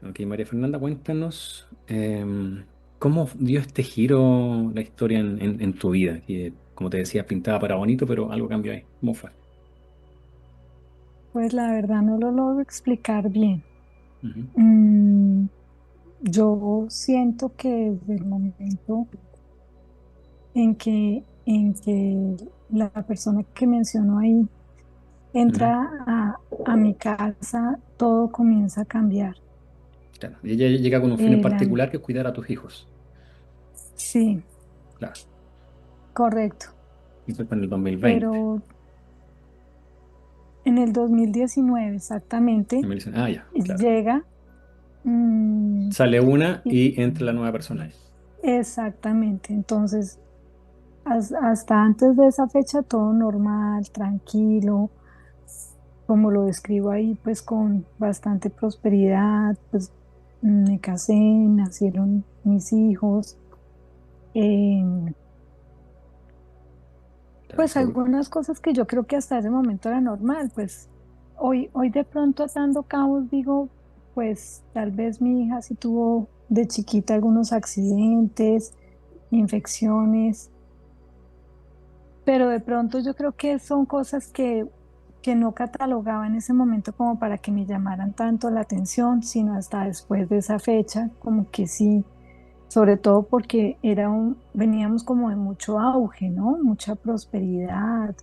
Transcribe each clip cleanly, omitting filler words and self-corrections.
Ok, María Fernanda, cuéntanos cómo dio este giro la historia en tu vida, que como te decía, pintaba para bonito, pero algo cambió ahí. ¿Cómo fue? Pues la verdad no lo logro explicar bien. Ujú, Mm, yo siento que desde el momento en que la persona que mencionó ahí ujú. entra a mi casa, todo comienza a cambiar. Claro, y ella llega con un fin en Eh, la- particular que es cuidar a tus hijos. sí, Claro, correcto. y eso fue en el 2020. Pero en el 2019 exactamente Y me dicen, ah, ya, claro. llega, mm, Sale una y- y entra la nueva persona ahí. exactamente. Entonces, hasta antes de esa fecha todo normal, tranquilo, como lo describo ahí, pues con bastante prosperidad, pues me casé, nacieron mis hijos, eh, Claro, pues algunas cosas que yo creo que hasta ese momento era normal, pues hoy de pronto atando cabos digo, pues tal vez mi hija sí tuvo de chiquita algunos accidentes, infecciones, pero de pronto yo creo que son cosas que no catalogaba en ese momento como para que me llamaran tanto la atención, sino hasta después de esa fecha, como que sí, sobre todo porque veníamos como de mucho auge, ¿no? Mucha prosperidad,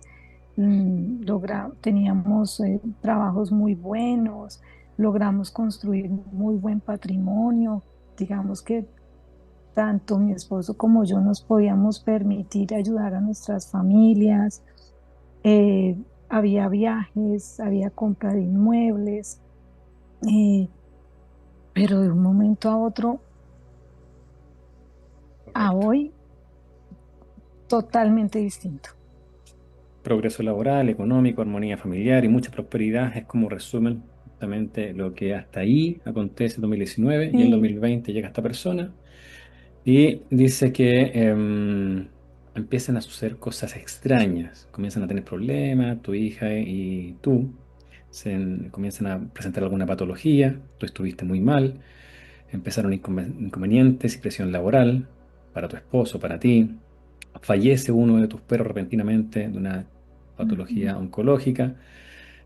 teníamos trabajos muy buenos, logramos construir muy buen patrimonio, digamos que tanto mi esposo como yo nos podíamos permitir ayudar a nuestras familias, había viajes, había compra de inmuebles, eh, pero de un momento a otro, a correcto. hoy, totalmente distinto. Progreso laboral, económico, armonía familiar y mucha prosperidad es como resumen justamente lo que hasta ahí acontece en 2019 y en Sí, 2020 llega esta persona y dice que empiezan a suceder cosas extrañas, comienzan a tener problemas, tu hija y tú comienzan a presentar alguna patología, tú estuviste muy mal, empezaron inconvenientes y presión laboral para tu esposo, para ti. Fallece uno de tus perros repentinamente de una ujú, patología oncológica,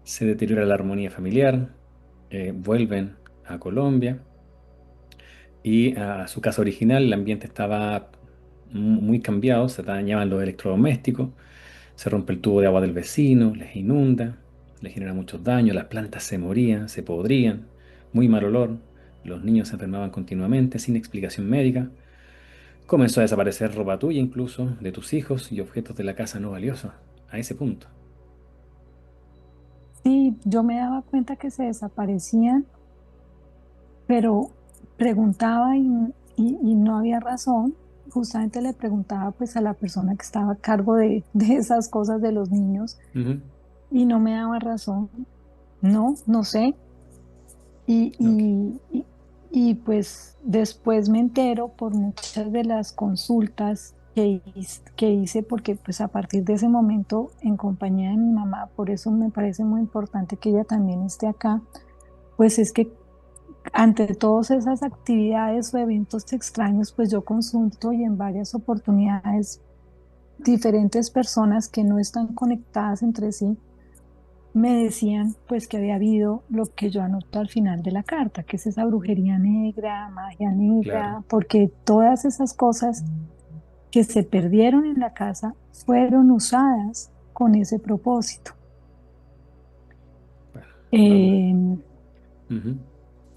se deteriora la armonía familiar, vuelven a Colombia y a su casa original el ambiente estaba muy cambiado, se dañaban los electrodomésticos, se rompe el tubo de agua del vecino, les inunda, les genera muchos daños, las plantas se morían, se podrían, muy mal olor, los niños se enfermaban continuamente sin explicación médica. Comenzó a desaparecer ropa tuya incluso, de tus hijos y objetos de la casa no valiosos, a ese punto. sí, yo me daba cuenta que se desaparecían, pero preguntaba y no había razón. Justamente le preguntaba pues a la persona que estaba a cargo de esas cosas de los niños Ujú. y no me daba razón. No, no sé. Y, Ok, y, y, y, pues después me entero por muchas de las consultas que hice, porque pues a partir de ese momento en compañía de mi mamá, por eso me parece muy importante que ella también esté acá, pues es que ante todas esas actividades o eventos extraños, pues yo consulto y en varias oportunidades diferentes personas que no están conectadas entre sí me decían pues que había habido lo que yo anoto al final de la carta, que es esa brujería negra, magia claro. negra, porque todas esas cosas que se perdieron en la casa fueron usadas con ese propósito. Bueno, vamos. Eh, Ujú.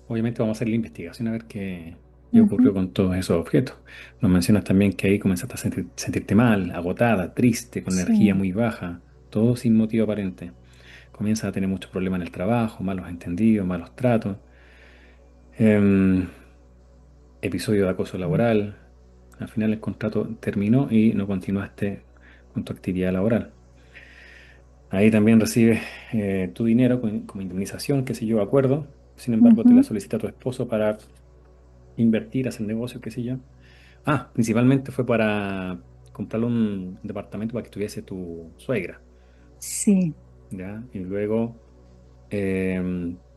Obviamente vamos a hacer la investigación a ver qué ocurrió ujú, con todos esos objetos. Nos mencionas también que ahí comenzaste a sentirte mal, agotada, triste, con energía sí, muy baja, todo sin motivo aparente. Comienzas a tener muchos problemas en el trabajo, malos entendidos, malos tratos, em, episodio de acoso laboral. Al final el contrato terminó y no continuaste con tu actividad laboral. Ahí también recibes tu dinero como indemnización, qué sé yo, acuerdo. Sin embargo, te la ujú, solicita tu esposo para invertir, hacer negocio, qué sé yo. Ah, principalmente fue para comprarle un departamento para que estuviese tu suegra, sí, ¿ya? Y luego,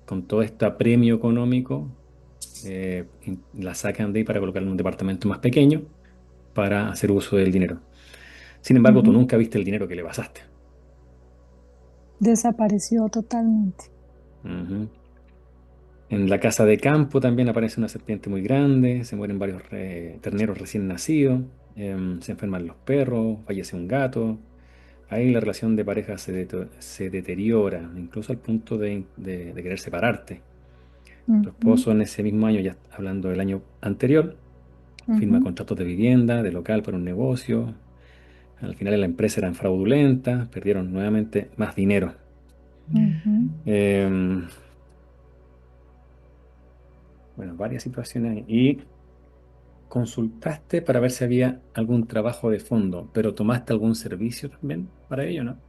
con todo este premio económico, la sacan de ahí para colocarla en un departamento más pequeño para hacer uso del dinero. Sin embargo, tú Ujú. nunca viste el dinero que le pasaste. Desapareció totalmente. Ujú. En la casa de campo también aparece una serpiente muy grande, se mueren varios terneros recién nacidos, se enferman los perros, fallece un gato. Ahí la relación de pareja se deteriora, incluso al punto de querer separarte. Tu Ujú, esposo en ese mismo año, ya hablando del año anterior, firma ujú, contratos de vivienda, de local para un negocio. Al final la empresa era fraudulenta, perdieron nuevamente más dinero. ujú. Em, bueno, varias situaciones ahí. Y consultaste para ver si había algún trabajo de fondo, pero tomaste algún servicio también para ello, ¿no?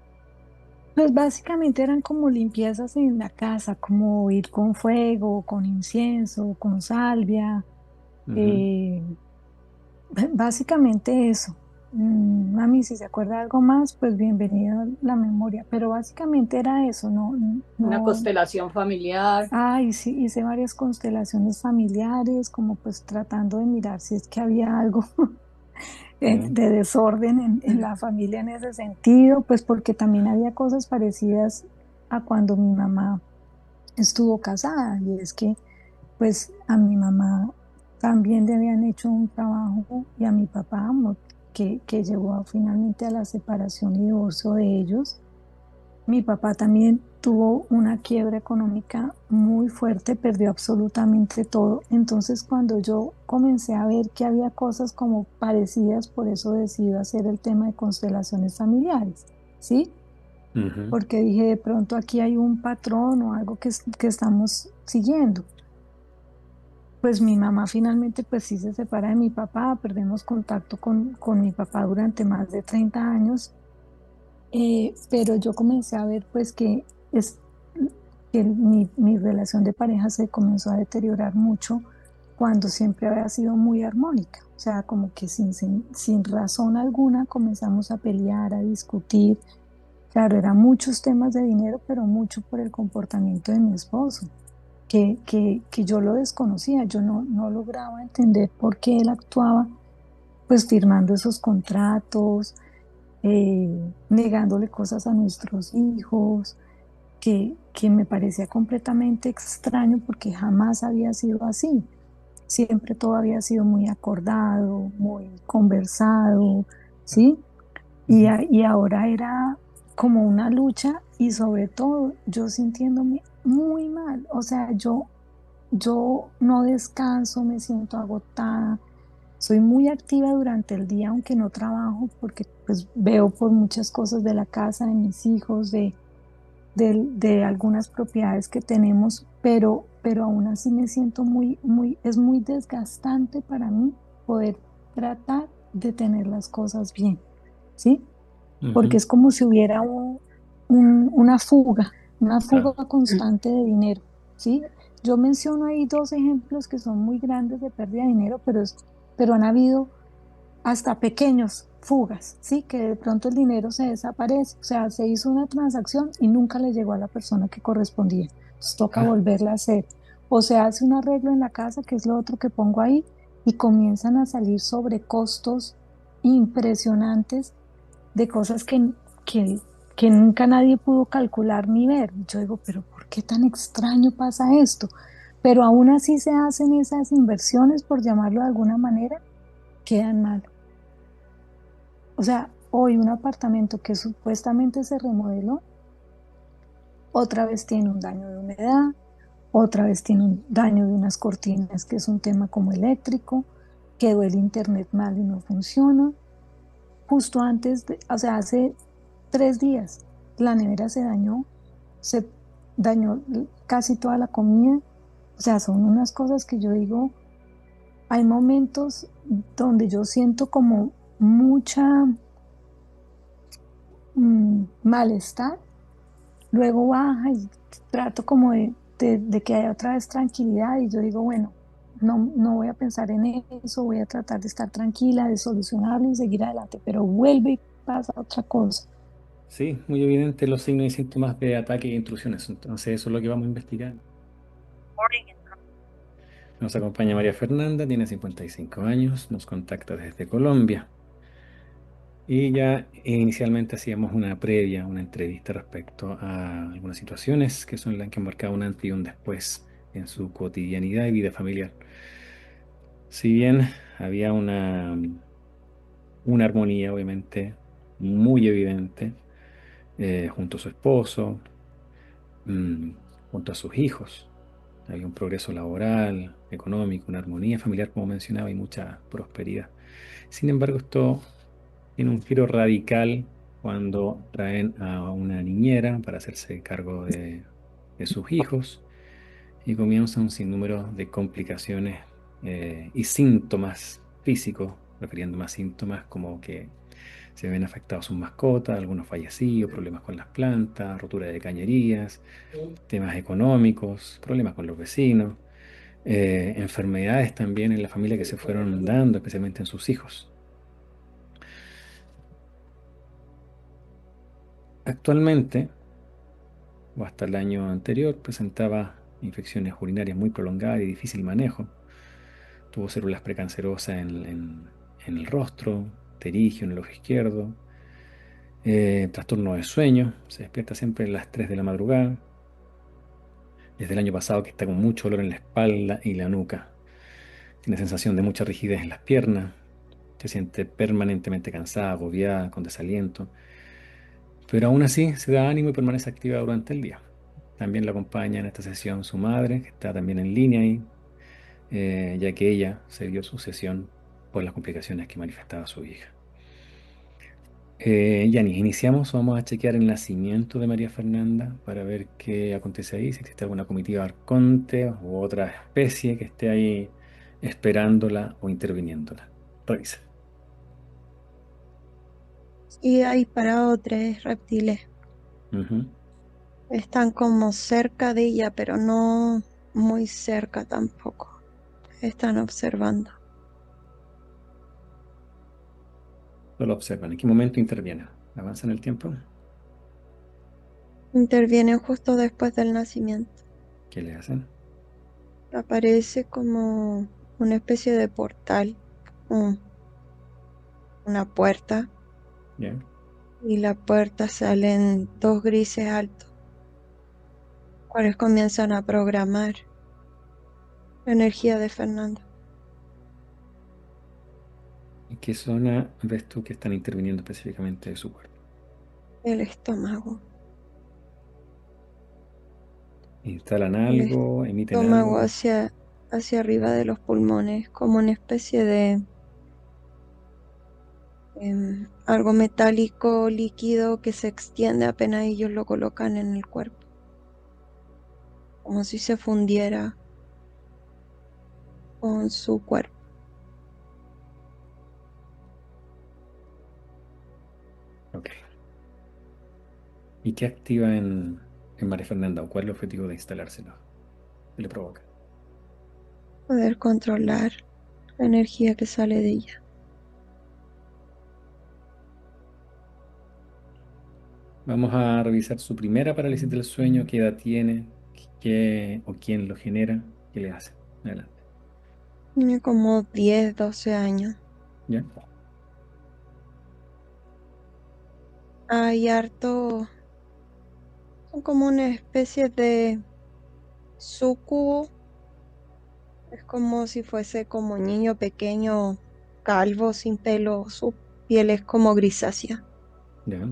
Pues básicamente eran como limpiezas en la casa, como ir con fuego, con incienso, con salvia, Ujú. eh, básicamente eso. Mami, si se acuerda de algo más, pues bienvenida a la memoria, pero básicamente era eso, no, Una no, constelación familiar. sí, hice varias constelaciones familiares, como pues tratando de mirar si es que había algo Ya. de desorden en la familia en ese sentido, pues porque también había cosas parecidas a cuando mi mamá estuvo casada, y es que pues a mi mamá también le habían hecho un trabajo y a mi papá, que llevó finalmente a la separación y divorcio de ellos. Mi papá también tuvo una quiebra económica muy fuerte, perdió absolutamente todo. Entonces, cuando yo comencé a ver que había cosas como parecidas, por eso decidí hacer el tema de constelaciones familiares, ¿sí? Ujú. Porque dije, de pronto aquí hay un patrón o algo que estamos siguiendo. Pues mi mamá finalmente pues sí se separa de mi papá, perdemos contacto con mi papá durante más de 30 años, pero yo comencé a ver pues que mi relación de pareja se comenzó a deteriorar mucho cuando siempre había sido muy armónica. O sea, como que sin razón alguna comenzamos a pelear, a discutir. Claro, eran muchos temas de dinero, pero mucho por el comportamiento de mi esposo, que yo lo desconocía, yo no lograba entender por qué él actuaba pues firmando esos contratos, negándole cosas a nuestros hijos, que me parecía completamente extraño porque jamás había sido así. Siempre todo había sido muy acordado, muy conversado, ¿sí? Ujú. Y ahora era como una lucha y sobre todo yo sintiéndome muy mal. O sea, yo no descanso, me siento agotada, soy muy activa durante el día, aunque no trabajo, porque pues veo por muchas cosas de la casa, de mis hijos, de algunas propiedades que tenemos, pero aún así me siento es muy desgastante para mí poder tratar de tener las cosas bien, ¿sí? Porque Ujú. es como si hubiera una fuga Claro. constante de dinero, ¿sí? Yo menciono ahí dos ejemplos que son muy grandes de pérdida de dinero, pero han habido hasta pequeños fugas, ¿sí? Que de pronto el dinero se desaparece, o sea, se hizo una transacción y nunca le llegó a la persona que correspondía. Entonces toca Ah, volverla a hacer. O se hace un arreglo en la casa, que es lo otro que pongo ahí, y comienzan a salir sobrecostos impresionantes de cosas que, que nunca nadie pudo calcular ni ver. Yo digo, pero ¿por qué tan extraño pasa esto? Pero aún así se hacen esas inversiones, por llamarlo de alguna manera, quedan mal. O sea, hoy un apartamento que supuestamente se remodeló, otra vez tiene un daño de humedad, otra vez tiene un daño de unas cortinas, que es un tema como eléctrico, quedó el internet mal y no funciona. Justo o sea, hace 3 días, la nevera se dañó casi toda la comida. O sea, son unas cosas que yo digo, hay momentos donde yo siento como mucha malestar, luego baja y trato como de que haya otra vez tranquilidad y yo digo, bueno, no voy a pensar en eso, voy a tratar de estar tranquila, de solucionarlo y seguir adelante, pero vuelve y pasa otra cosa. sí, muy evidente los signos y síntomas de ataque e intrusiones. Entonces, eso es lo que vamos a investigar. Nos acompaña María Fernanda, tiene 55 años, nos contacta desde Colombia. Y ya inicialmente hacíamos una previa, una entrevista respecto a algunas situaciones que son las que han marcado un antes y un después en su cotidianidad y vida familiar. Si bien había una armonía, obviamente, muy evidente, junto a su esposo, mm, junto a sus hijos. Había un progreso laboral, económico, una armonía familiar, como mencionaba, y mucha prosperidad. Sin embargo, esto tiene un giro radical cuando traen a una niñera para hacerse cargo de sus hijos y comienza un sinnúmero de complicaciones y síntomas físicos, refiriéndome a síntomas como que se ven afectados sus mascotas, algunos fallecidos, problemas con las plantas, rotura de cañerías, temas económicos, problemas con los vecinos, enfermedades también en la familia que se fueron dando, especialmente en sus hijos. Actualmente, o hasta el año anterior, presentaba infecciones urinarias muy prolongadas y difícil manejo. Tuvo células precancerosas en el rostro, terigio en el ojo izquierdo, trastorno de sueño, se despierta siempre a las 3 de la madrugada. Desde el año pasado que está con mucho dolor en la espalda y la nuca. Tiene sensación de mucha rigidez en las piernas, se siente permanentemente cansada, agobiada, con desaliento, pero aún así se da ánimo y permanece activa durante el día. También la acompaña en esta sesión su madre, que está también en línea ahí, ya que ella se dio su sesión por las complicaciones que manifestaba su hija. Yanis, iniciamos, vamos a chequear el nacimiento de María Fernanda para ver qué acontece ahí, si existe alguna comitiva arconte u otra especie que esté ahí esperándola o interviniéndola. Revisa. Y hay parado tres reptiles. Ujú. Están como cerca de ella, pero no muy cerca tampoco. Están observando. Solo observan. ¿En qué momento interviene? ¿Avanza en el tiempo? Intervienen justo después del nacimiento. ¿Qué le hacen? Aparece como una especie de portal, un- una puerta, ¿Ya? y la puerta salen dos grises altos, cuales comienzan a programar la energía de Fernando. ¿En qué zona ves tú que están interviniendo específicamente de su cuerpo? El estómago. ¿Instalan El algo? ¿Emiten estómago algo? hacia arriba de los pulmones, como una especie de algo metálico líquido que se extiende apenas ellos lo colocan en el cuerpo, como si se fundiera con su cuerpo. Ok. ¿Y qué activa en María Fernanda? ¿O cuál es el objetivo de instalárselo? ¿Qué le provoca? Poder controlar la energía que sale de ella. Vamos a revisar su primera parálisis del sueño, qué edad tiene, qué o quién lo genera, qué le hace. Adelante. Tiene como 10 12 años. ¿Ya? Hay harto, son como una especie de sucubo. Es como si fuese como un niño pequeño, calvo, sin pelo. Su piel es como grisácea. ¿Ya?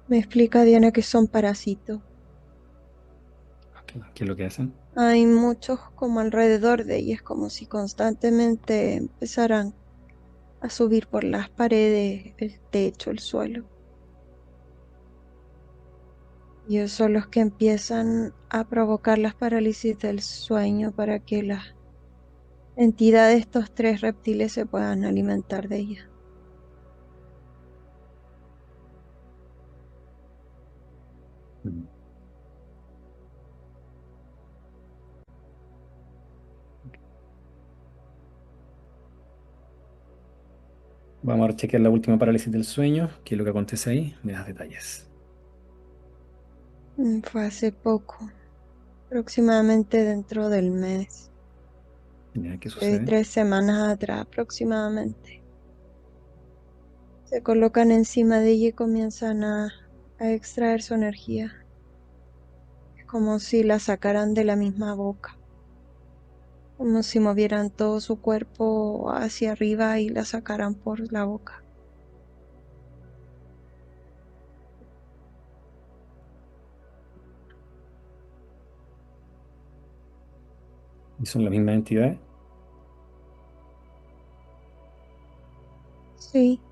Me explica Diana que son parásitos. Ok. ¿Qué es lo que hacen? Hay muchos como alrededor de ella, es como si constantemente empezaran a subir por las paredes, el techo, el suelo. Y esos son los que empiezan a provocar las parálisis del sueño para que las entidades de estos tres reptiles se puedan alimentar de ella. Mm. Vamos a chequear la última parálisis del sueño, qué es lo que acontece ahí, me das detalles. Fue hace poco, aproximadamente dentro del mes. Ya, ¿qué De sucede? 3 semanas atrás aproximadamente. Se colocan encima de ella y comienzan a extraer su energía. Es como si la sacaran de la misma boca, como si movieran todo su cuerpo hacia arriba y la sacaran por la boca. ¿Y son las mismas entidades? Sí,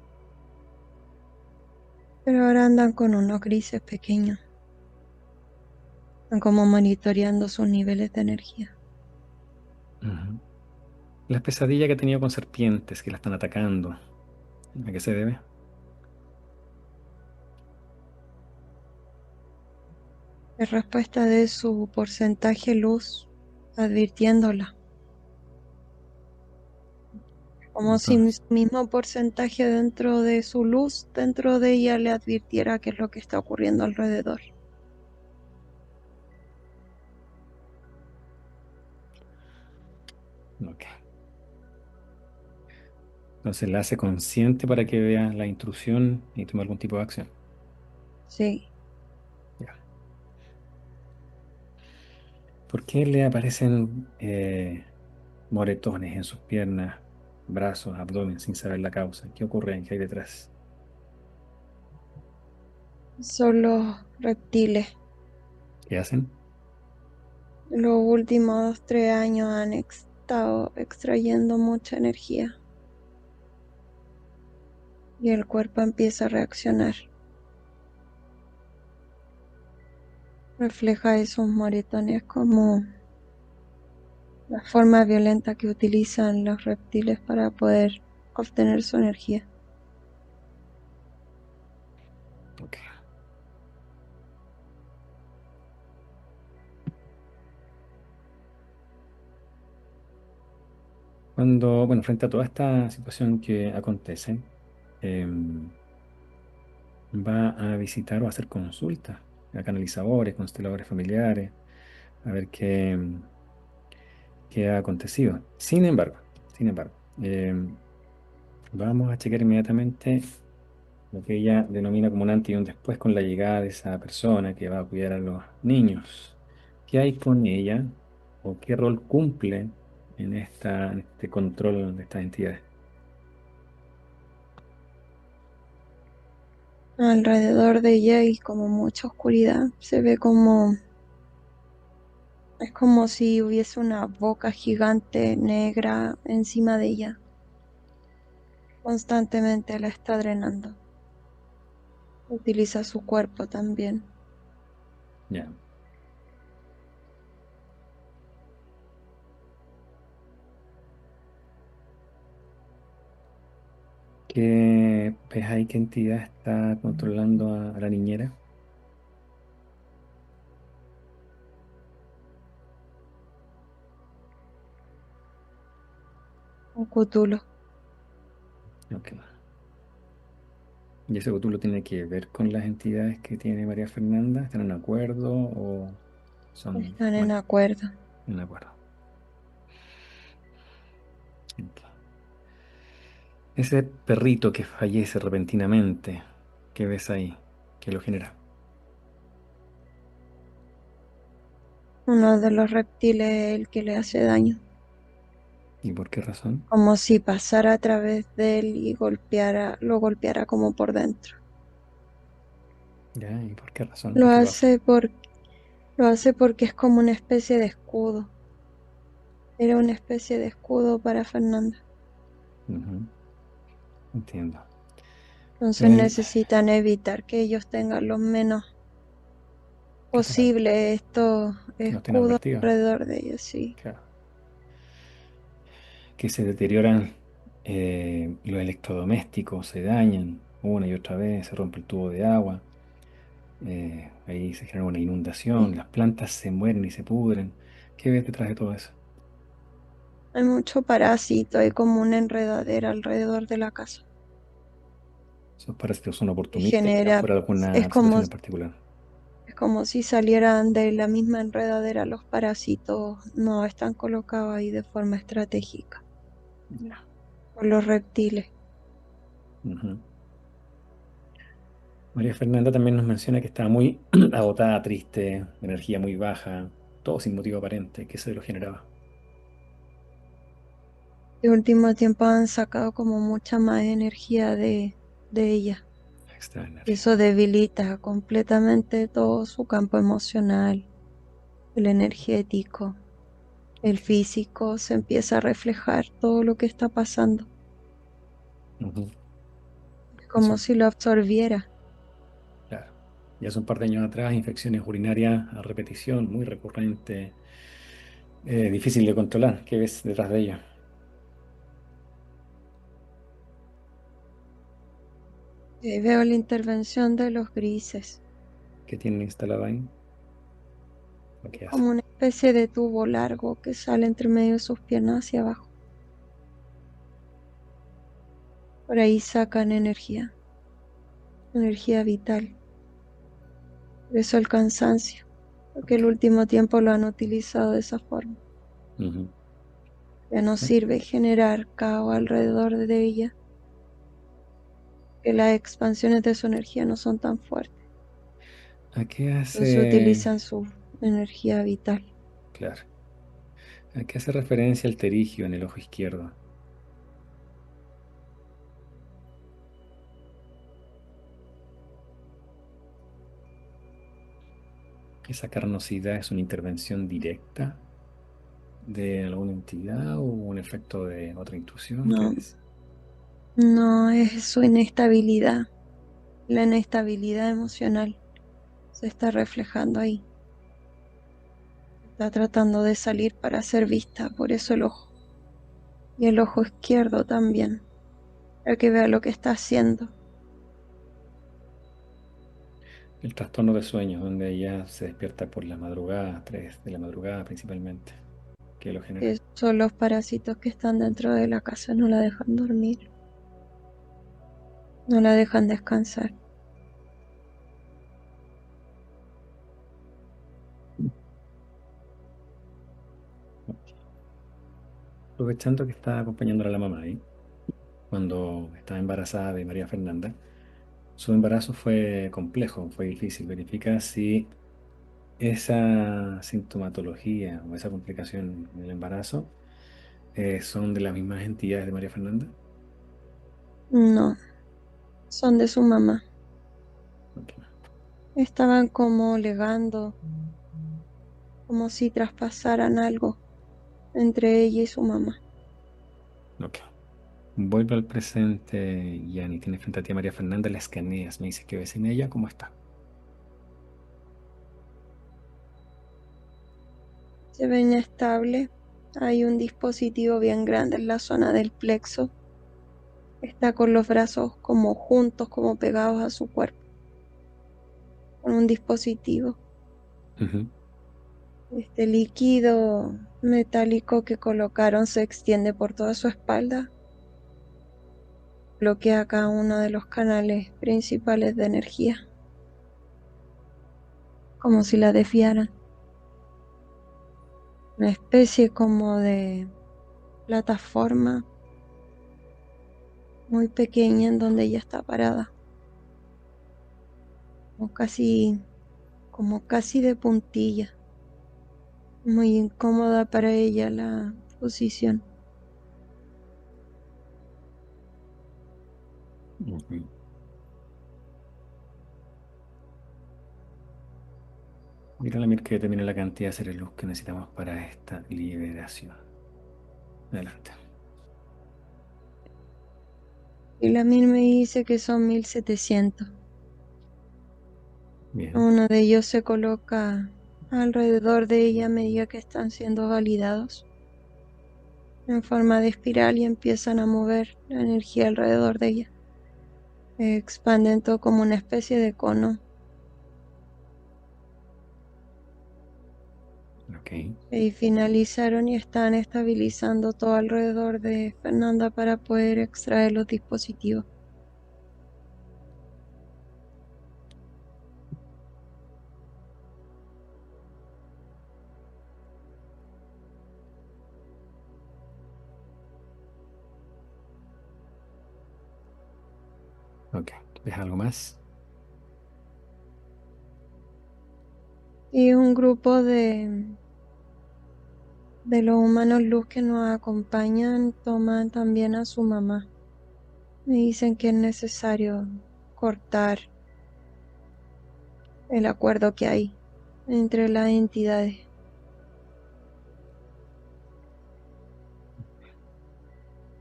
pero ahora andan con unos grises pequeños. Están como monitoreando sus niveles de energía. Ujú. Las pesadillas que ha tenido con serpientes que la están atacando, ¿a qué se debe? Es respuesta de su porcentaje luz advirtiéndola. Como si Entonces, su mismo porcentaje dentro de su luz, dentro de ella, le advirtiera qué es lo que está ocurriendo alrededor. ok. Entonces la hace consciente para que vea la intrusión y tome algún tipo de acción. Sí, Ya. ¿Por qué le aparecen moretones en sus piernas, brazos, abdomen, sin saber la causa? ¿Qué ocurre? ¿Qué hay detrás? son los reptiles. ¿Qué hacen? Los últimos 3 años han estado extrayendo mucha energía y el cuerpo empieza a reaccionar. Refleja esos moretones como la forma violenta que utilizan los reptiles para poder obtener su energía. Ok. Cuando, bueno, frente a toda esta situación que acontece, em, va a visitar o a hacer consultas a canalizadores, consteladores familiares, a ver qué ha acontecido. Sin embargo, vamos a checar inmediatamente lo que ella denomina como un antes y un después con la llegada de esa persona que va a cuidar a los niños. ¿Qué hay con ella o qué rol cumple en este control de estas entidades? Alrededor de ella hay como mucha oscuridad. Se ve como, es como si hubiese una boca gigante negra encima de ella. Constantemente la está drenando. Utiliza su cuerpo también. Ya. ¿Qué ves ahí? ¿Qué entidad está controlando a la niñera? Un cútulo. Ok. ¿Y ese tú lo tiene que ver con las entidades que tiene María Fernanda? ¿Están en acuerdo o son Están en acuerdo. en acuerdo? Ok. Ese perrito que fallece repentinamente, ¿qué ves ahí? ¿Qué lo genera? Uno de los reptiles es el que le hace daño. ¿Y por qué razón? Como si pasara a través de él y lo golpeara como por dentro. ¿Ya? ¿Y por qué razón? Lo ¿Por qué lo hace? hace lo hace porque es como una especie de escudo. Era una especie de escudo para Fernanda. Ujú, entiendo. Entonces Él, necesitan evitar que ellos tengan lo menos que estén, posible estos que no estén escudos advertidos. alrededor de ellos, sí. Claro. Que se deterioran los electrodomésticos, se dañan una y otra vez, se rompe el tubo de agua, ahí se genera una inundación, Sí. las plantas se mueren y se pudren. ¿Qué ves detrás de todo eso? Hay mucho parásito, hay como una enredadera alrededor de la casa. Esos parásitos son Que oportunistas y llegan genera, por es alguna situación como, en particular. como si salieran de la misma enredadera. Los parásitos no están colocados ahí de forma estratégica Ya. por los reptiles. Ujú. María Fernanda también nos menciona que estaba muy agotada, triste, energía muy baja, todo sin motivo aparente. ¿Qué se lo generaba? De último tiempo han sacado como mucha más energía de ella. Extra Y energía. eso debilita completamente todo su campo emocional, el energético, el Ok. físico. Se empieza a reflejar todo lo que está pasando. Ujú. Es Eso, como si lo absorbiera. claro. Ya hace un par de años atrás, infecciones urinarias a repetición, muy recurrente, difícil de controlar. ¿Qué ves detrás de ella? Veo la intervención de los grises. ¿Qué tiene instalado ahí? ¿Lo Es que hace? como una especie de tubo largo que sale entre medio de sus piernas hacia abajo. Por ahí sacan energía vital. Por eso el cansancio, porque Ok. el último tiempo lo han utilizado de esa forma. Ujú. Ya no ¿A sirve generar caos alrededor de ella, que las expansiones de su energía no son tan fuertes. a qué Entonces hace, utilizan su energía vital. claro, a qué hace referencia el terigio en el ojo izquierdo? ¿Esa carnosidad es una intervención directa de alguna entidad o un efecto de otra intrusión? ¿Qué No, es? no es su inestabilidad. La inestabilidad emocional se está reflejando ahí. Está tratando de salir para ser vista, por eso el ojo. Y el ojo izquierdo también, para que vea lo que está haciendo. El trastorno de sueño, donde ella se despierta por la madrugada, 3 de la madrugada principalmente, que lo genera. Son los parásitos que están dentro de la casa, no la dejan dormir, no la dejan descansar. Aprovechando que está acompañándola a la mamá ahí, cuando estaba embarazada de María Fernanda, su embarazo fue complejo, fue difícil. Verifica si esa sintomatología o esa complicación en el embarazo son de las mismas entidades de María Fernanda. No, son de su mamá. Ok, Estaban como legando, como si traspasaran algo entre ella y su mamá. ok. Vuelve al presente, Yani. Tienes frente a ti a María Fernanda, la escaneas, me dices que ves en ella, ¿cómo está? Se ve inestable. Hay un dispositivo bien grande en la zona del plexo. Está con los brazos como juntos, como pegados a su cuerpo, con un dispositivo. Ujú. Este líquido metálico que colocaron se extiende por toda su espalda, bloquea cada uno de los canales principales de energía, como si la desviaran. Una especie como de plataforma muy pequeña en donde ella está parada, como casi de puntilla. Muy incómoda para ella la posición. Ujú. Mira la mir que determina la cantidad de seres luz que necesitamos para esta liberación. Adelante. Y la MIR me dice que son 1700. Bien. Uno de ellos se coloca alrededor de ella a medida que están siendo validados en forma de espiral y empiezan a mover la energía alrededor de ella. Expanden todo como una especie de cono Ok. y finalizaron y están estabilizando todo alrededor de Fernanda para poder extraer los dispositivos. Ok. ¿Ves algo más? Y un grupo de los humanos luz que nos acompañan toman también a su mamá. Me dicen que es necesario cortar el acuerdo que hay entre las entidades.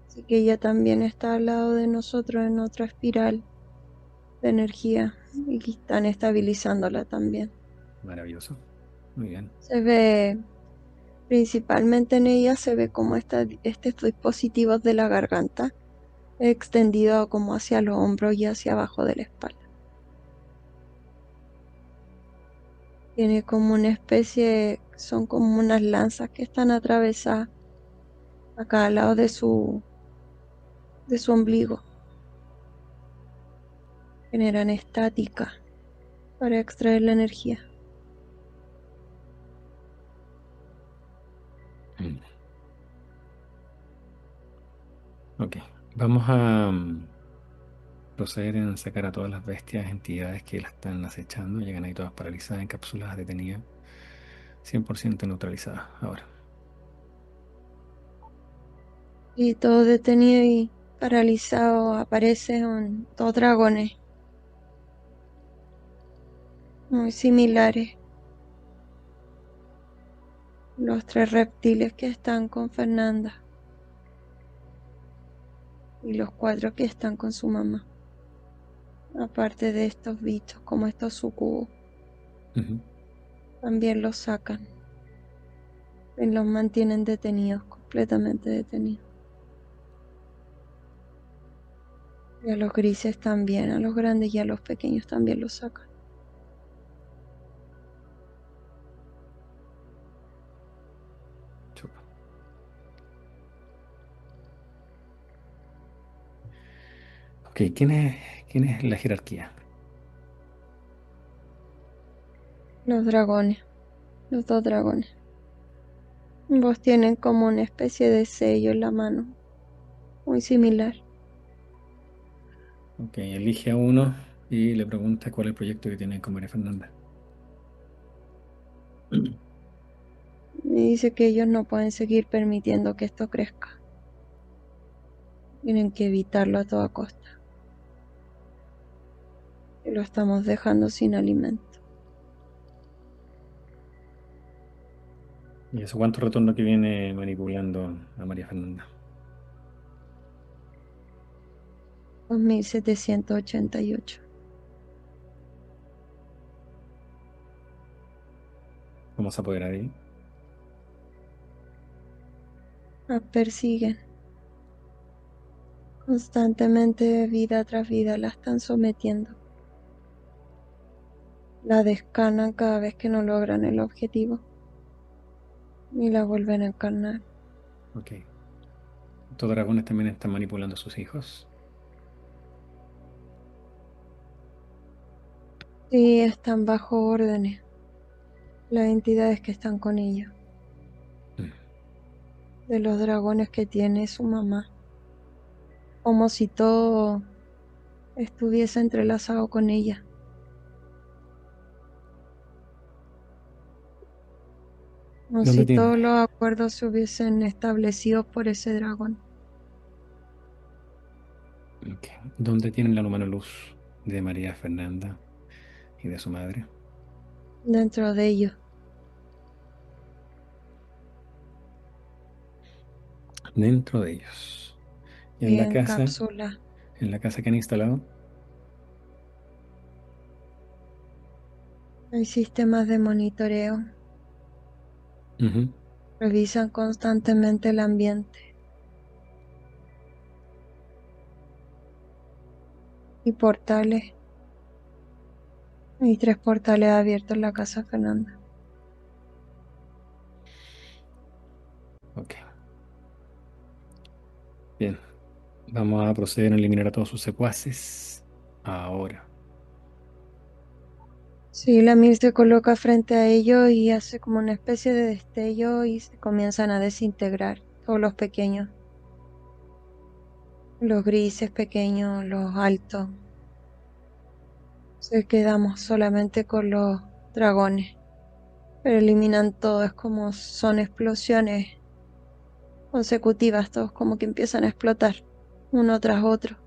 Así que ella también está al lado de nosotros en otra espiral de energía y que están estabilizándola también. Maravilloso. Muy bien. Se ve, principalmente en ella, se ve como estos dispositivos de la garganta extendido como hacia los hombros y hacia abajo de la espalda. Tiene como una especie, son como unas lanzas que están atravesadas a cada lado de su ombligo. Generan estática para extraer la energía. Mm. Ok. Vamos a proceder en sacar a todas las bestias, entidades que la están acechando. Llegan ahí todas paralizadas, encapsuladas, detenidas. 100% neutralizadas ahora. Y todo detenido y paralizado aparecen dos dragones muy similares. Los tres reptiles que están con Fernanda y los cuatro que están con su mamá. Aparte de estos bichos, como estos sucubos, Ujú. también los sacan y los mantienen detenidos, completamente detenidos. Y a los grises también, a los grandes y a los pequeños también los sacan. Chupa. Ok, quién es la jerarquía? Los dragones, los dos dragones. Ambos tienen como una especie de sello en la mano, muy similar. Ok, elige a uno y le pregunta cuál es el proyecto que tiene con María Fernanda. Y dice que ellos no pueden seguir permitiendo que esto crezca. Tienen que evitarlo a toda costa. Y lo estamos dejando sin alimento. ¿Y eso cuánto retorno que viene manipulando a María Fernanda? 2788. ¿Cómo se apodera de ahí? La persiguen constantemente, vida tras vida, la están sometiendo. La descarnan cada vez que no logran el objetivo y la vuelven a encarnar. Ok. ¿Estos dragones también están manipulando a sus hijos? Sí, están bajo órdenes las entidades que están con ella, Mm. de los dragones que tiene su mamá, como si todo estuviese entrelazado con ella, como ¿Dónde si tiene? todos los acuerdos se hubiesen establecido por ese dragón. Ok. ¿Dónde tienen la humana luz de María Fernanda y de su madre? Dentro de ellos, Dentro de ellos. ¿Y y en cápsula, en la casa que han instalado? hay sistemas de monitoreo, Ujú. revisan constantemente el ambiente y portales. Hay tres portales abiertos en la casa Fernanda. Ok. Bien. Vamos a proceder a eliminar a todos sus secuaces. Ahora. Sí, la Mir se coloca frente a ellos y hace como una especie de destello y se comienzan a desintegrar todos los pequeños, los grises pequeños, los altos. Se quedamos solamente con los dragones, pero eliminan todo, es como son explosiones consecutivas, todos como que empiezan a explotar uno tras otro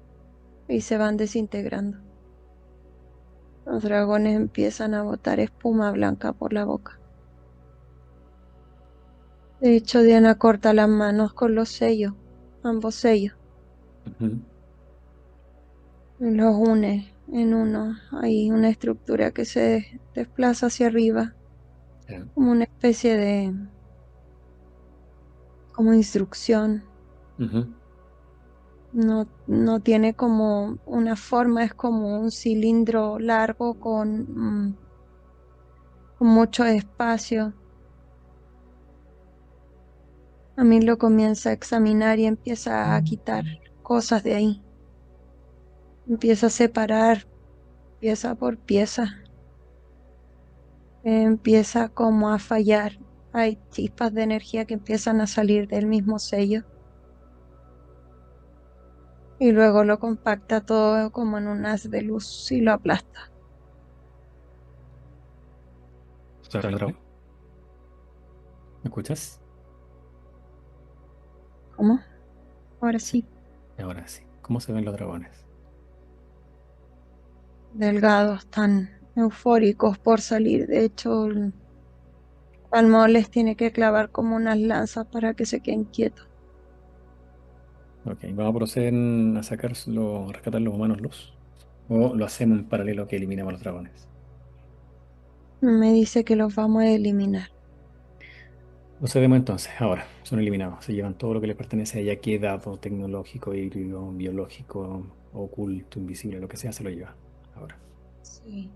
y se van desintegrando. Los dragones empiezan a botar espuma blanca por la boca. De hecho, Diana corta las manos con los sellos, ambos sellos, Ujú. y los une en uno. Hay una estructura que se desplaza hacia arriba, Ya. como una especie de, como instrucción. Ujú. No, no tiene como una forma, es como un cilindro largo con mucho espacio. A mí lo comienza a examinar y empieza a quitar cosas de ahí. Empieza a separar pieza por pieza. Empieza como a fallar. Hay chispas de energía que empiezan a salir del mismo sello y luego lo compacta todo como en un haz de luz y lo aplasta. ¿Se ve el dragón? ¿Me escuchas? ¿Cómo? Ahora Sí. sí, Ahora sí. ¿Cómo se ven los dragones? delgados, tan eufóricos por salir. De hecho, el Palmo les tiene que clavar como unas lanzas para que se queden quietos. Ok, vamos a proceder a a rescatar los humanos luz. ¿O lo hacemos en paralelo que eliminamos los dragones? Me dice que los vamos a eliminar. Procedemos entonces, ahora, son eliminados. Se llevan todo lo que les pertenece a ella, que dado tecnológico, híbrido, biológico, oculto, invisible, lo que sea, se lo lleva. Ahora. Sí.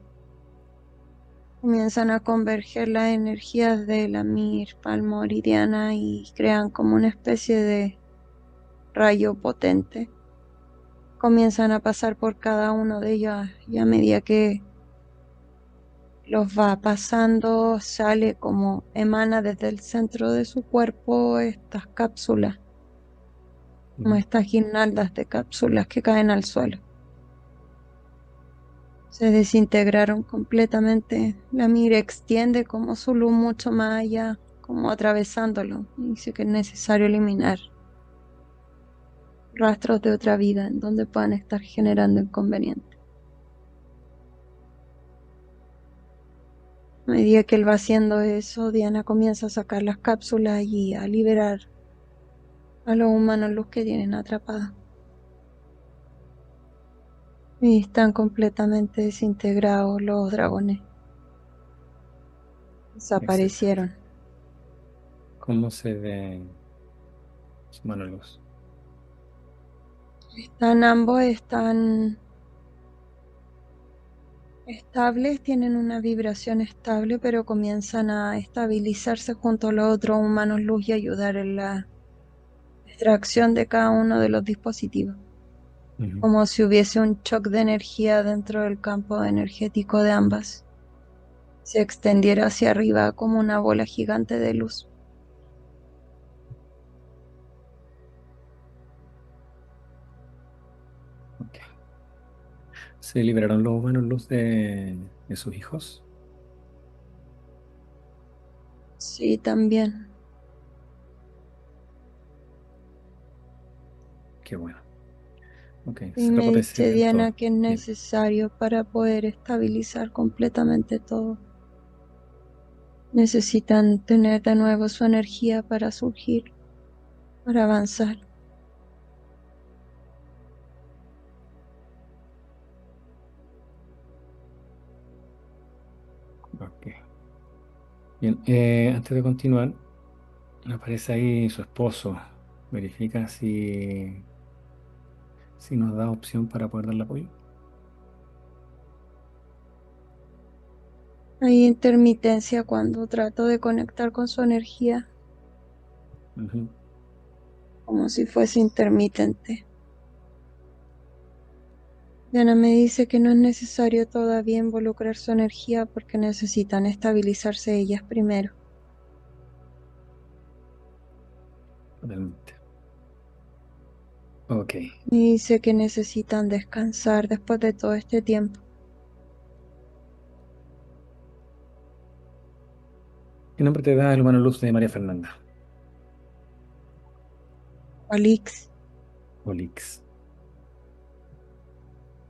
Comienzan a converger las energías de la Mir, Palmor y Diana y crean como una especie de rayo potente. Comienzan a pasar por cada uno de ellos y a medida que los va pasando, sale como emana desde el centro de su cuerpo estas cápsulas, como Ujú. estas guirnaldas de cápsulas que caen al suelo. Se desintegraron completamente. La mira extiende como su luz mucho más allá, como atravesándolo. Y dice que es necesario eliminar rastros de otra vida en donde puedan estar generando inconvenientes. A medida que él va haciendo eso, Diana comienza a sacar las cápsulas y a liberar a los humanos los que tienen atrapados. Y están completamente desintegrados los dragones. Excelente. Desaparecieron. ¿Cómo se ve su mano luz? Están ambos, están estables, tienen una vibración estable, pero comienzan a estabilizarse junto a los otros humanos luz y ayudar en la extracción de cada uno de los dispositivos, Ujú. como si hubiese un shock de energía dentro del campo energético de ambas. Se extendiera hacia arriba como una bola gigante de luz. Ok. ¿Se liberaron los humanos luz de sus hijos? Sí, también. Qué bueno. Ok, Y cero me dice Diana acontecimiento. que es Bien. necesario para poder estabilizar completamente todo. Necesitan tener de nuevo su energía para surgir, para avanzar. Ok. Bien, antes de continuar, aparece ahí su esposo. Verifica si nos da opción para poder darle apoyo. Hay intermitencia cuando trato de conectar con su energía, Ujú. como si fuese intermitente. Diana me dice que no es necesario todavía involucrar su energía porque necesitan estabilizarse ellas primero. Totalmente. Ok. Me dice que necesitan descansar después de todo este tiempo. ¿Qué nombre te da el humano luz de María Fernanda? Alix. Olix.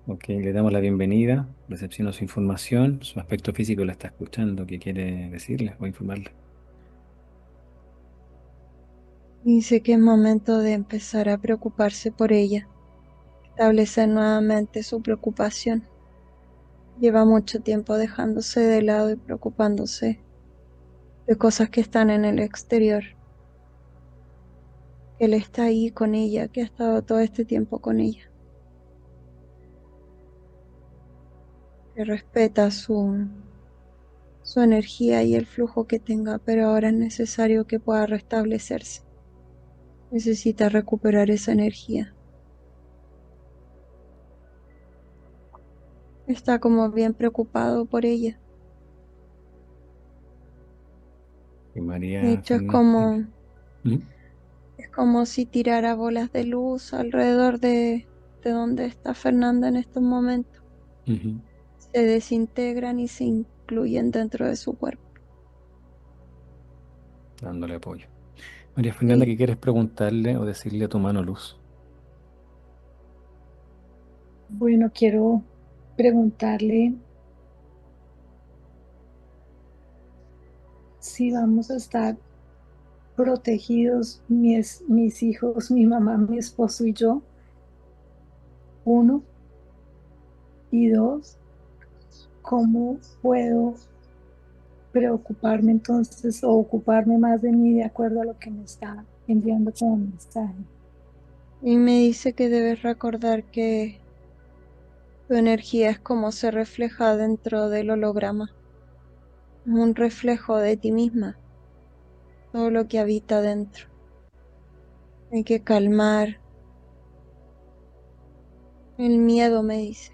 Ok, le damos la bienvenida, recepciona su información, su aspecto físico la está escuchando, ¿qué quiere decirle o informarle? Dice que es momento de empezar a preocuparse por ella, establecer nuevamente su preocupación. Lleva mucho tiempo dejándose de lado y preocupándose de cosas que están en el exterior. Que él está ahí con ella, que ha estado todo este tiempo con ella. Que respeta su energía y el flujo que tenga, pero ahora es necesario que pueda restablecerse. Necesita recuperar esa energía. Está como bien preocupado por ella. Y De María hecho, Fernanda. ¿Mm? es como si tirara bolas de luz alrededor de donde está Fernanda en estos momentos. Ujú. Se desintegran y se incluyen dentro de su cuerpo. Dándole apoyo. María Fernanda, Sí, ¿qué quieres preguntarle o decirle a tu mano luz? Bueno, quiero preguntarle si vamos a estar protegidos mis hijos, mi mamá, mi esposo y yo, uno, y dos, ¿cómo puedo preocuparme entonces o ocuparme más de mí de acuerdo a lo que me está enviando como mensaje? y me dice que debes recordar que tu energía es como se refleja dentro del holograma. Es un reflejo de ti misma, todo lo que habita dentro. Hay que calmar el miedo, me dice.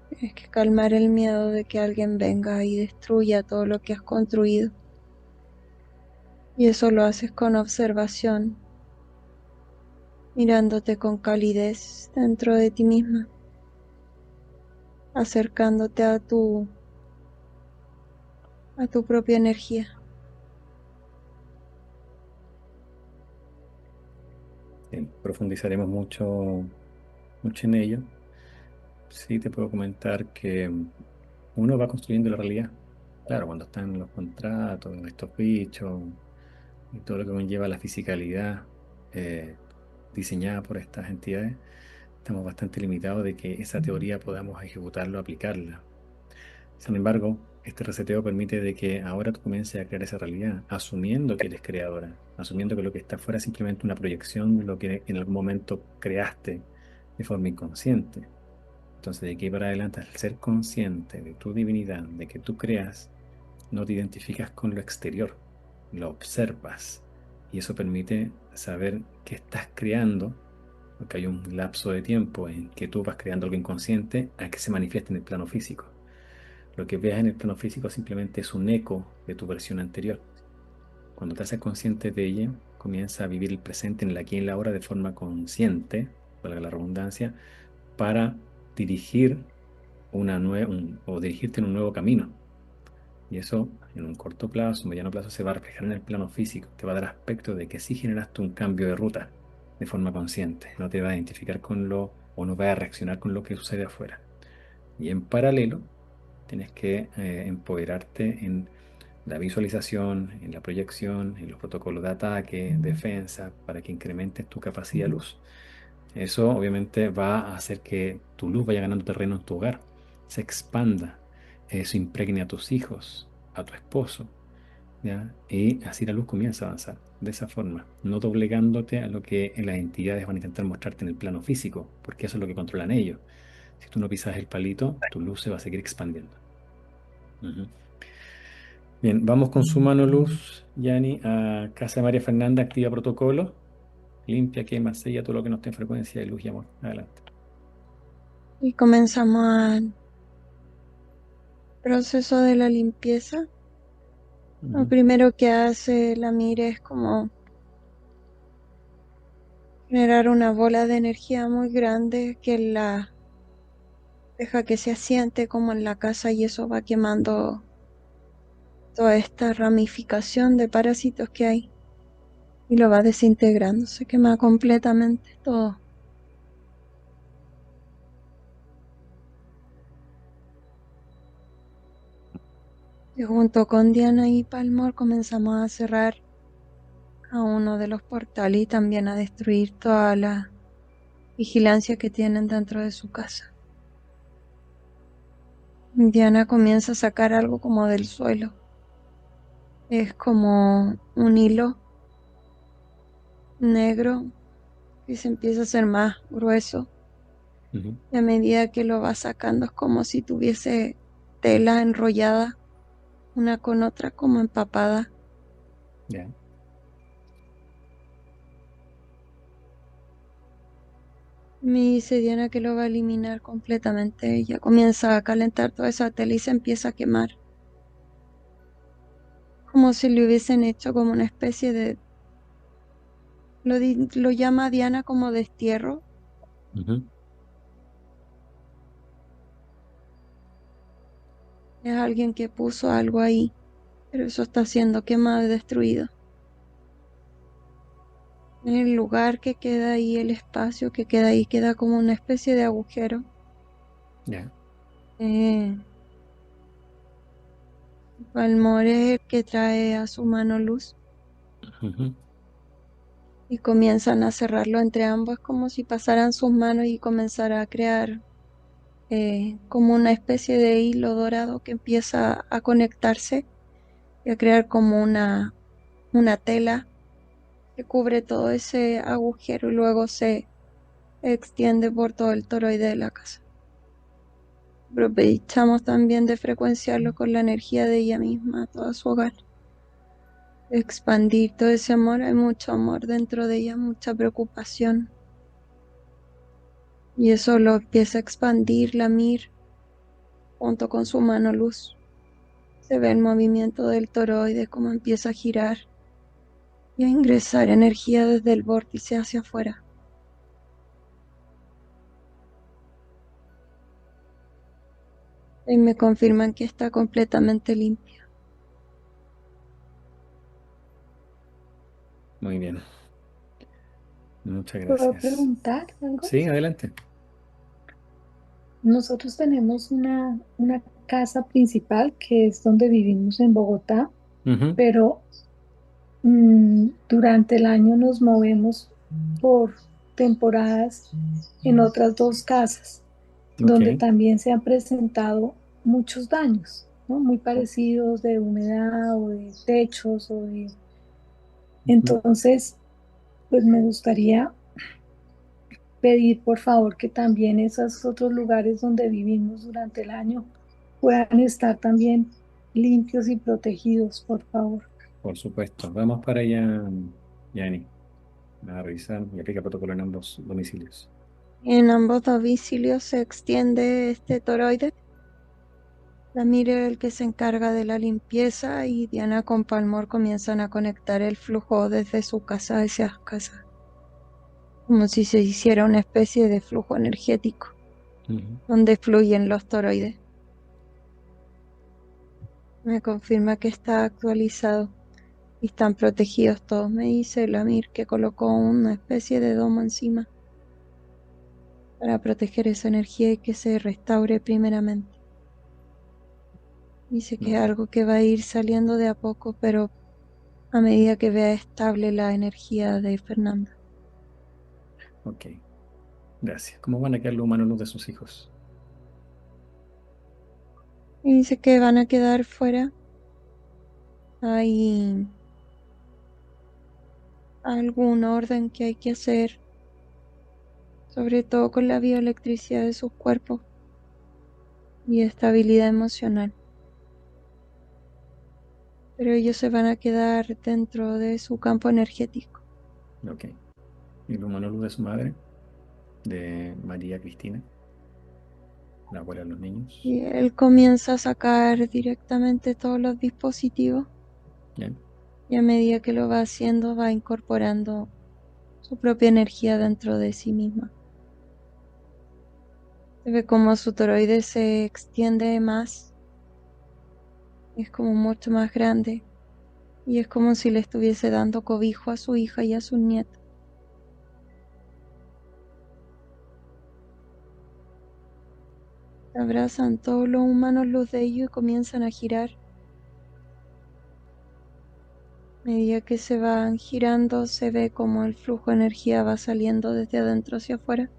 Tienes que calmar el miedo de que alguien venga y destruya todo lo que has construido. Y eso lo haces con observación, mirándote con calidez dentro de ti misma, acercándote a tu propia energía. Profundizaremos mucho en ello. Sí, te puedo comentar que uno va construyendo la realidad. Claro, cuando están los contratos, estos bichos y todo lo que conlleva la fisicalidad eh, diseñada por estas entidades, estamos bastante limitados de que esa teoría podamos ejecutarlo, aplicarla. Sin embargo, este reseteo permite de que ahora tú comiences a crear esa realidad, asumiendo que eres creadora, asumiendo que lo que está afuera es simplemente una proyección de lo que en algún momento creaste de forma inconsciente. Entonces, de aquí para adelante, al ser consciente de tu divinidad, de que tú creas, no te identificas con lo exterior, lo observas. Y eso permite saber qué estás creando, porque hay un lapso de tiempo en que tú vas creando algo inconsciente a que se manifieste en el plano físico. Lo que veas en el plano físico simplemente es un eco de tu versión anterior. Cuando te haces consciente de ella, comienza a vivir el presente en el aquí y en la ahora de forma consciente, valga la redundancia, para dirigir o dirigirte en un nuevo camino. Y eso en un corto plazo, mediano plazo, se va a reflejar en el plano físico. Te va a dar aspecto de que sí generaste un cambio de ruta de forma consciente. No te va a identificar con lo o no va a reaccionar con lo que sucede afuera. Y en paralelo, tienes que empoderarte en la visualización, en la proyección, en los protocolos de ataque, defensa, para que incrementes tu capacidad de luz. Eso obviamente va a hacer que tu luz vaya ganando terreno en tu hogar, se expanda, eso impregne a tus hijos, a tu esposo, ¿ya? Y así la luz comienza a avanzar de esa forma, no doblegándote a lo que las entidades van a intentar mostrarte en el plano físico, porque eso es lo que controlan ellos. Si tú no pisas el palito, tu luz se va a seguir expandiendo. Ujú. Bien, vamos con su mano luz, Yani, a casa de María Fernanda, activa protocolo, limpia, quema, sella todo lo que no esté en frecuencia de luz y amor. Adelante. Y comenzamos el proceso de la limpieza. Lo Ujú. primero que hace la mire es como generar una bola de energía muy grande que la deja que se asiente como en la casa y eso va quemando toda esta ramificación de parásitos que hay y lo va desintegrando, se quema completamente todo. Y junto con Diana y Palmor comenzamos a cerrar a uno de los portales y también a destruir toda la vigilancia que tienen dentro de su casa. Diana comienza a sacar algo como del suelo. Es como un hilo negro que se empieza a hacer más grueso. Ujú. Y a medida que lo va sacando es como si tuviese tela enrollada, una con otra como empapada. Ya. Me dice Diana que lo va a eliminar completamente. Ella comienza a calentar toda esa tela y se empieza a quemar. Como si le hubiesen hecho como una especie de... Lo llama Diana como destierro. Ujú. Es alguien que puso algo ahí, pero eso está siendo quemado y destruido. El lugar que queda ahí, el espacio que queda ahí, queda como una especie de agujero. Ya. Eh, Palmor es el que trae a su mano luz Ujú. y comienzan a cerrarlo entre ambos como si pasaran sus manos y comenzara a crear como una especie de hilo dorado que empieza a conectarse y a crear como una tela que cubre todo ese agujero y luego se extiende por todo el toroide de la casa. Aprovechamos también de frecuenciarlo con la energía de ella misma, todo su hogar. Expandir todo ese amor, hay mucho amor dentro de ella, mucha preocupación. Y eso lo empieza a expandir la Mir junto con su mano luz. Se ve el movimiento del toroide, cómo empieza a girar y a ingresar energía desde el vórtice hacia afuera. Y me confirman que está completamente limpio. Muy bien. Muchas ¿Puedo gracias. preguntar algo? Sí, adelante. Nosotros tenemos una casa principal que es donde vivimos en Bogotá, Ujú. pero durante el año nos movemos por temporadas en otras dos casas, Ok. donde también se han presentado muchos daños, ¿no? Muy parecidos de humedad o de techos o de... Ujú. Entonces, pues me gustaría pedir por favor que también esos otros lugares donde vivimos durante el año puedan estar también limpios y protegidos, por favor. Por supuesto. Vamos para allá, Yani. A revisar y aplica protocolo en ambos domicilios. En ambos domicilios se extiende este toroide. Damir es el que se encarga de la limpieza y Diana con Palmor comienzan a conectar el flujo desde su casa hacia casa, como si se hiciera una especie de flujo energético Ujú. donde fluyen los toroides. Me confirma que está actualizado y están protegidos todos. Me dice Lamir que colocó una especie de domo encima para proteger esa energía y que se restaure primeramente. Dice que es Ok. algo que va a ir saliendo de a poco, pero a medida que vea estable la energía de Fernanda. Ok. Gracias. ¿Cómo van a quedar los humanos los de sus hijos? Y dice que van a quedar fuera. Hay algún orden que hay que hacer, sobre todo con la bioelectricidad de sus cuerpos y estabilidad emocional. Pero ellos se van a quedar dentro de su campo energético. Ok. ¿Y los humanos los de su madre? De María Cristina, la abuela de los niños. Y él comienza a sacar directamente todos los dispositivos Bien. y a medida que lo va haciendo va incorporando su propia energía dentro de sí misma. Se ve como su toroide se extiende más Es como mucho más grande y es como si le estuviese dando cobijo a su hija y a sus nietos. Abrazan todos los humanos los de ellos y comienzan a girar. A medida que se van girando, se ve como el flujo de energía va saliendo desde adentro hacia afuera.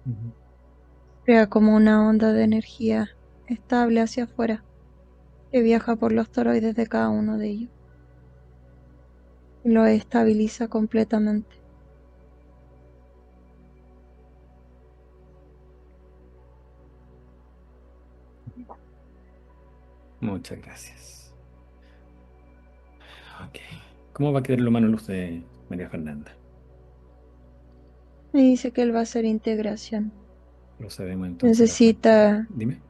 Ujú. Crea como una onda de energía estable hacia afuera que viaja por los toroides de cada uno de ellos y lo estabiliza completamente. Muchas gracias. Ok. ¿Cómo va a quedar el humano luz de María Fernanda? Me dice que él va a hacer integración. Procedemos entonces a la cuenta. Necesita Dime.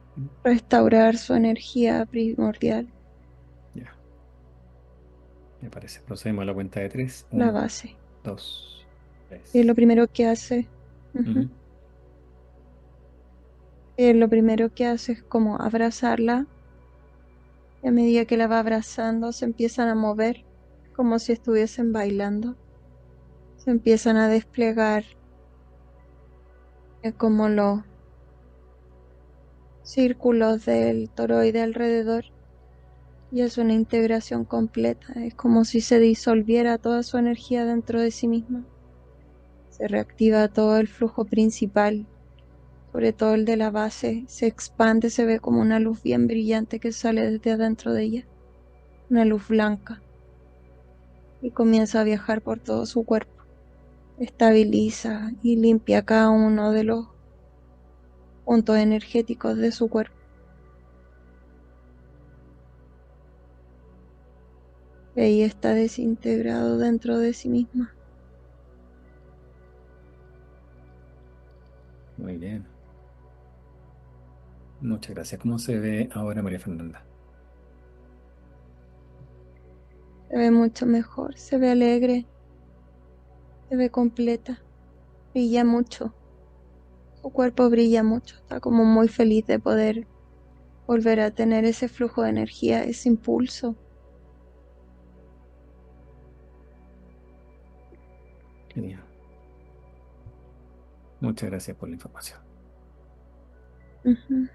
restaurar su energía primordial, Ya, me parece. Procedemos a la cuenta de tres. la Uno, base. dos, Y lo tres. primero que hace, ujú, Ujú. lo primero que hace es como abrazarla y a medida que la va abrazando se empiezan a mover como si estuviesen bailando. Se empiezan a desplegar como los círculos del toroide alrededor y es una integración completa. Es como si se disolviera toda su energía dentro de sí misma. Se reactiva todo el flujo principal, sobre todo el de la base, se expande, se ve como una luz bien brillante que sale desde adentro de ella, una luz blanca, y comienza a viajar por todo su cuerpo. Estabiliza y limpia cada uno de los puntos energéticos de su cuerpo. Y ahí está desintegrado dentro de sí misma. Muy bien. Muchas gracias. ¿Cómo se ve ahora María Fernanda? Se ve mucho mejor, se ve alegre, se ve completa, brilla mucho. Su cuerpo brilla mucho, está como muy feliz de poder volver a tener ese flujo de energía, ese impulso. Genial. Muchas gracias por la información. Ujú.